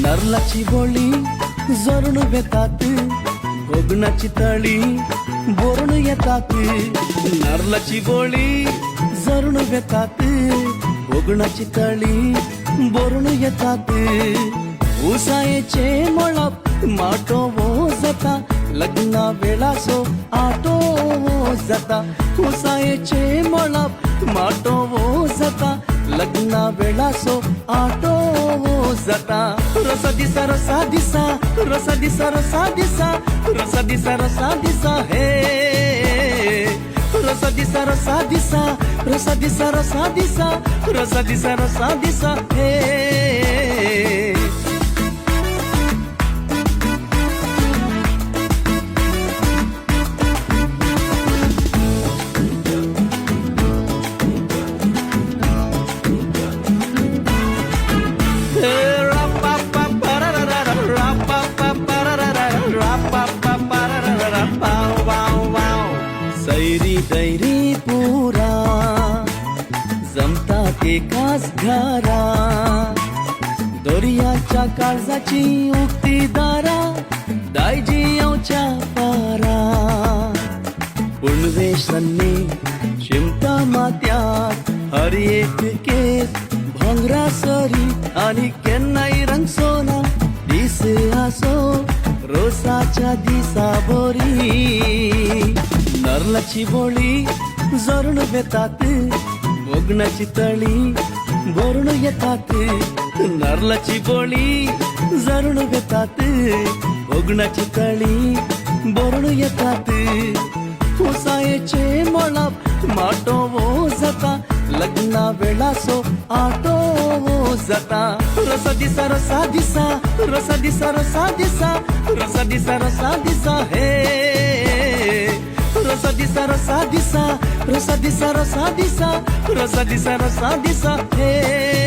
नरलाची बोली जरून बेतात गोगनाची तळी बोरून येतात नरलाची बोली जरून बेतात गोगनाची तळी बोरून येतात उसायेचे मळप माटो वो जाता लग्ना वेळा सो आटो वो जाता उसायेचे मळप माटो वो जाता लग्ना वेळा सो आटो वो जाता रसा दिसा रसा दिसा रसा दिसा रसा दिसा रसा दिसा रसा दिसा हे रसा दिसा रसा दिसा रसा दिसा रसा दिसा रसा दिसा रसा दिसा हे सैरी दैरी पुरा जमतात एकाच घरा दर्याच्या काळजाची उक्ती दारा दायजी येवच्या पारा पुणवेशन्ने शिमता मात्यात हर एक केस भोंगरा सरी आणि केन्नाय रंग सोना दिस आसो रोसाच्या दिसा बोरी नरलाची बोळी जरून बेतात गोगनाची तळी बोरून येतात नरलाची बोळी जरून बेतात गोगनाची तळी बोरून येतात उसायेचे मळप माटो वो जाता लग्ना वेळा सो आटो वो जाता रसा दिसा रसा दिसा रसा दिसा रसा दिसा रसा दिसा रसा दिसा हे रसा दिसा रसा दिसा रसा दिसा रसा दिसा रसा दिसा रसा दिसा हे